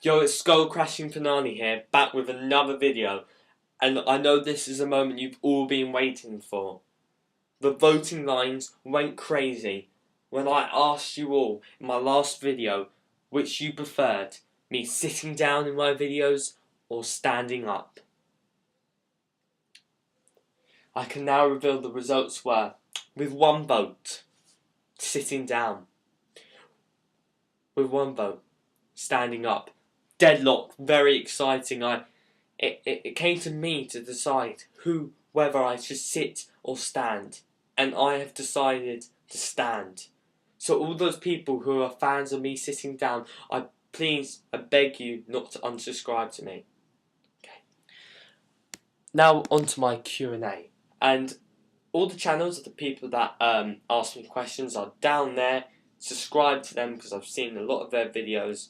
Yo, it's skullcrashingfinale here, back with another video, and I know this is a moment you've all been waiting for. The voting lines went crazy when I asked you all in my last video which you preferred, me sitting down in my videos or standing up. I can now reveal the results were, with one vote, sitting down. With one vote, standing up. Deadlock, very exciting. It came to me to decide whether I should sit or stand, and I have decided to stand. So all those people who are fans of me sitting down, I beg you not to unsubscribe to me. Okay. Now onto my Q&A, and all the channels of the people that ask me questions are down there. Subscribe to them because I've seen a lot of their videos.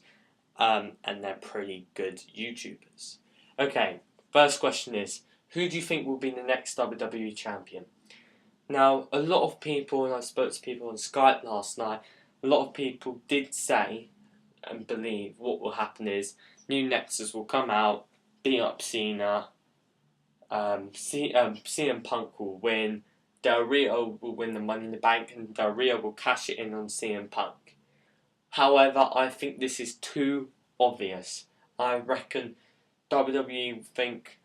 And they're pretty good YouTubers. Okay, first question is, who do you think will be the next WWE champion? Now, a lot of people, and I spoke to people on Skype last night, a lot of people did say and believe what will happen is new Nexus will come out, beat up Cena, CM Punk will win, Del Rio will win the Money in the Bank, and Del Rio will cash it in on CM Punk. However, I think this is too obvious. I reckon WWE think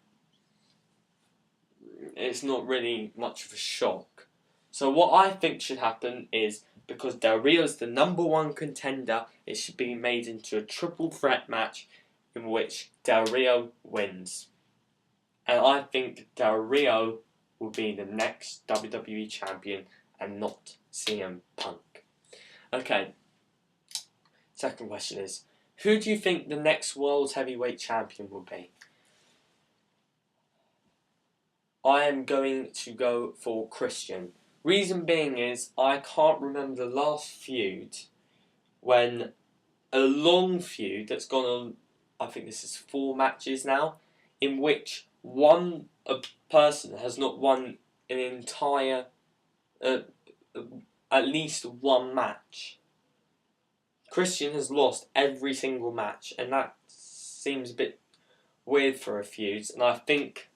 it's not really much of a shock. So what I think should happen is, because Del Rio's the #1 contender, it should be made into a triple threat match in which Del Rio wins. And I think Del Rio will be the next WWE champion and not CM Punk. Okay. Second question is, who do you think the next World Heavyweight Champion will be? I am going to go for Christian. Reason being is, I can't remember the last feud when a long feud that's gone on, I think this is 4 matches now, in which a person has not won an entire, at least one match. Christian has lost every single match, and that seems a bit weird for a feud. And I think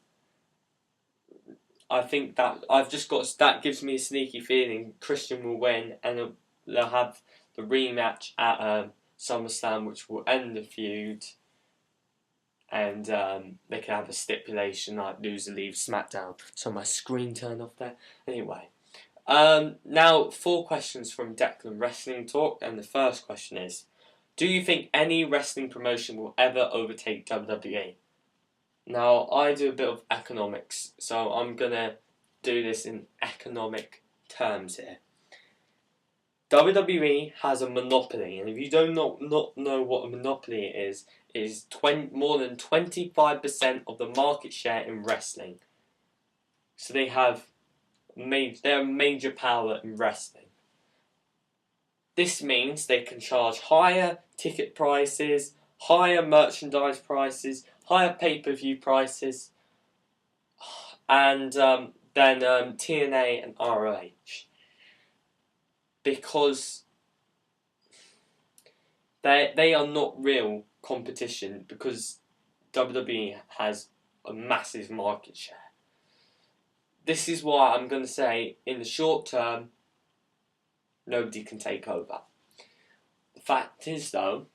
that gives me a sneaky feeling Christian will win, and they'll have the rematch at SummerSlam, which will end the feud, and they can have a stipulation like loser leaves SmackDown. So my screen turned off there. Anyway. Now, 4 questions from Declan Wrestling Talk, and the first question is, do you think any wrestling promotion will ever overtake WWE? Now, I do a bit of economics, so I'm going to do this in economic terms here. WWE has a monopoly, and if you do not know what a monopoly is, it is more than 25% of the market share in wrestling. So they're a major power in wrestling. This means they can charge higher ticket prices, higher merchandise prices, higher pay-per-view prices, and than TNA and ROH, because they are not real competition, because WWE has a massive market share. This is why I'm going to say, in the short term, nobody can take over. The fact is, though,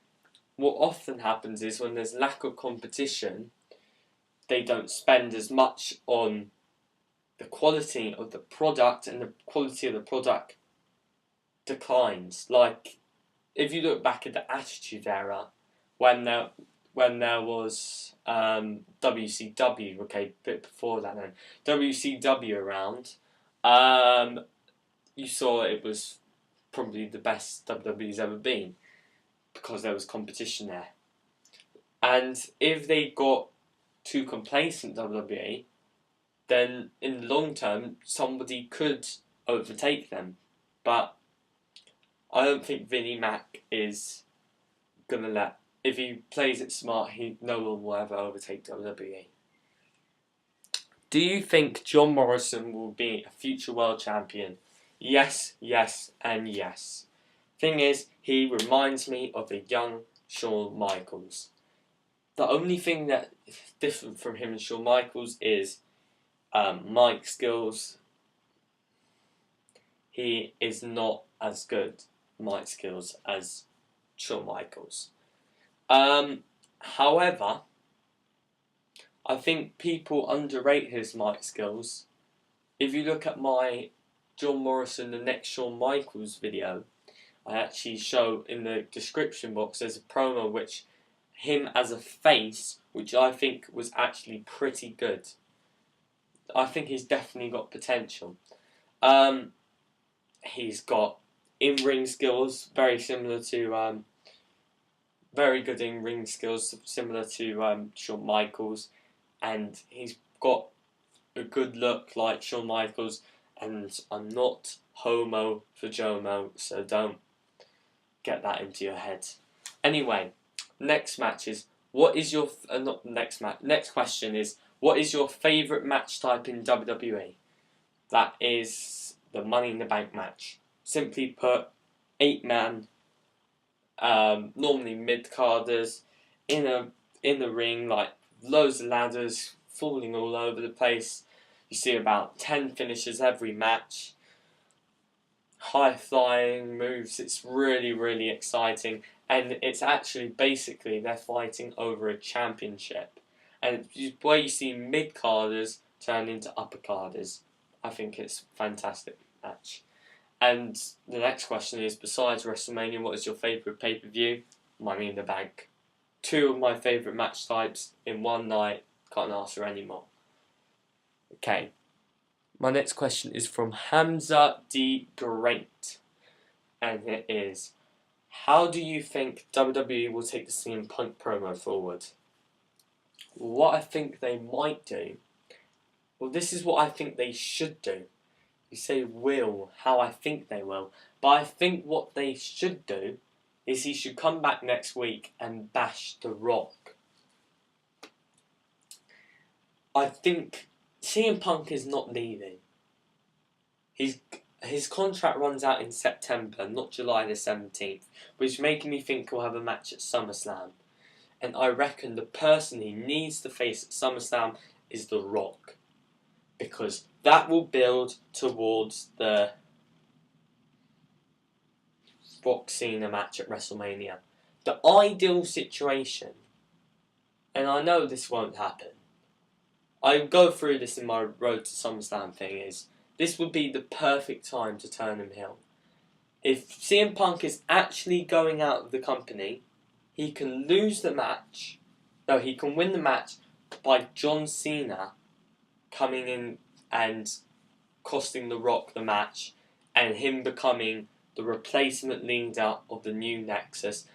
what often happens is when there's lack of competition, they don't spend as much on the quality of the product, and the quality of the product declines. Like, if you look back at the Attitude Era, when there was WCW, okay, a bit before that then, WCW around, you saw it was probably the best WWE's ever been, because there was competition there. And if they got too complacent, WWE, then in the long term, somebody could overtake them. But I don't think Vinnie Mac is going to if he plays it smart, no one will ever overtake WWE. Do you think John Morrison will be a future world champion? Yes, yes, and yes. Thing is, he reminds me of a young Shawn Michaels. The only thing that is different from him and Shawn Michaels is mic skills. He is not as good mic skills as Shawn Michaels. However, I think people underrate his mic skills. If you look at my John Morrison the Next Shawn Michaels video, I actually show in the description box there's a promo which him as a face, which I think was actually pretty good. I think he's definitely got potential. He's got in-ring skills very similar to very good in-ring skills similar to Shawn Michaels, and he's got a good look like Shawn Michaels. And I'm not homo for Jomo, so don't get that into your head. Anyway, next match is what is your not next match. Next question is what is your favourite match type in WWE? That is the Money in the Bank match. Simply put, 8-man, normally mid-carders in the ring, like loads of ladders falling all over the place. You see about 10 finishes every match. High-flying moves. It's really, really exciting. And it's actually basically they're fighting over a championship. And where you see mid-carders turn into upper-carders. I think it's a fantastic match. And the next question is, besides WrestleMania, what is your favourite pay-per-view? Money in the Bank. 2 of my favourite match types in one night. Can't ask for any more. Okay. My next question is from Hamza D. Great. And it is, how do you think WWE will take the CM Punk promo forward? What I think they might do, well, this is what I think they should do. You say will, how I think they will. But I think what they should do is he should come back next week and bash The Rock. I think CM Punk is not leaving. His contract runs out in September, not July the 17th, which is making me think he'll have a match at SummerSlam. And I reckon the person he needs to face at SummerSlam is The Rock. Because that will build towards the Rock Cena match at WrestleMania. The ideal situation, and I know this won't happen, I go through this in my Road to SummerSlam thing, is this would be the perfect time to turn him heel. If CM Punk is actually going out of the company, he can lose the match. No, he can win the match by John Cena coming in and costing The Rock the match, and him becoming the replacement leader of the new Nexus.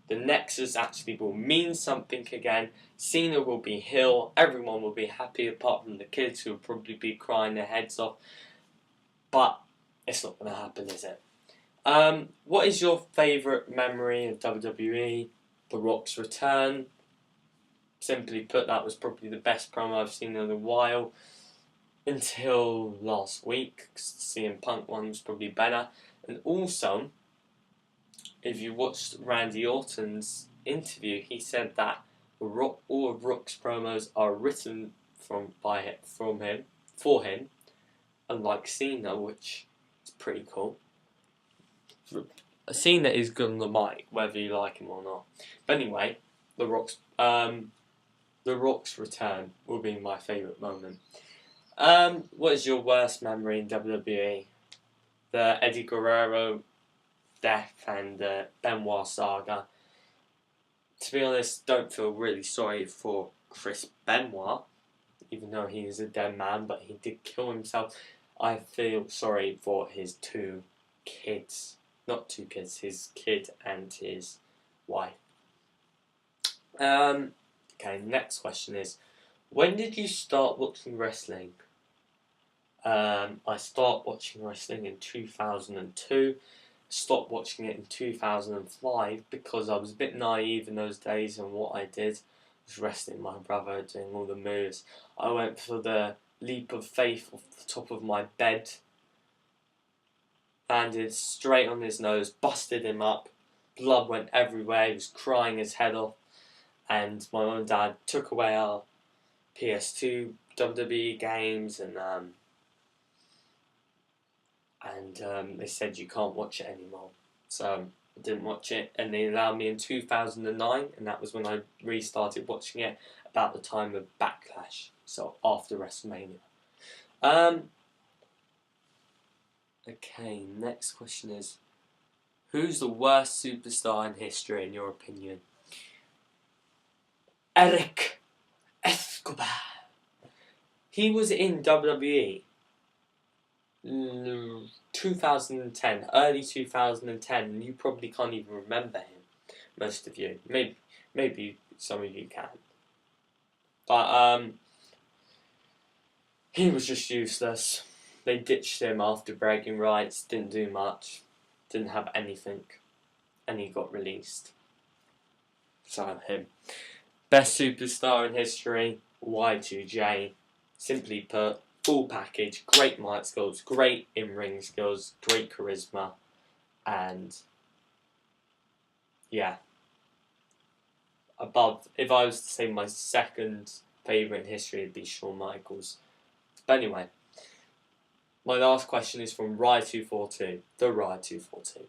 The Nexus actually will mean something again. Cena will be heel. Everyone will be happy apart from the kids who will probably be crying their heads off. But it's not going to happen, is it? What is your favourite memory of WWE? The Rock's return. Simply put, that was probably the best promo I've seen in a while. Until last week. CM Punk one was probably better. And also, if you watched Randy Orton's interview, he said that all of Rock's promos are written for him, unlike Cena, which is pretty cool. Cena is good on the mic, whether you like him or not. But anyway, The Rock's return will be my favourite moment. What is your worst memory in WWE? The Eddie Guerrero death and the Benoit saga. To be honest, don't feel really sorry for Chris Benoit, even though he is a dead man, but he did kill himself. I feel sorry for his 2 kids. Not 2 kids, his kid and his wife. Okay, next question is, when did you start watching wrestling? I started watching wrestling in 2002. Stopped watching it in 2005 because I was a bit naive in those days, and what I did was wrestling my brother, doing all the moves. I went for the leap of faith off the top of my bed, landed straight on his nose, busted him up, blood went everywhere, he was crying his head off, and my mum and dad took away our PS2 WWE games, and they said you can't watch it anymore. So I didn't watch it, and they allowed me in 2009, and that was when I restarted watching it about the time of Backlash, so after WrestleMania. Okay, next question is, who's the worst superstar in history in your opinion? Eric Escobar. He was in WWE 2010, early 2010, and you probably can't even remember him. Most of you, maybe some of you can, but he was just useless. They ditched him after bragging rights. Didn't do much, didn't have anything, and he got released. So him. Best superstar in history, Y2J. Simply put, full package, great mic skills, great in-ring skills, great charisma, and yeah. Above, if I was to say my second favourite in history, it'd be Shawn Michaels. But anyway, my last question is from Rye242, the Rye242,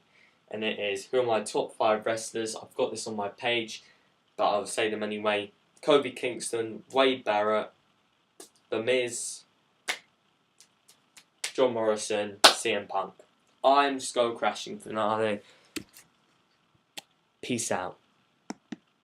and it is, who are my top 5 wrestlers? I've got this on my page, but I'll say them anyway. Kofi Kingston, Wade Barrett, The Miz, John Morrison, CM Punk. I'm Skull Crashing Finale. Peace out.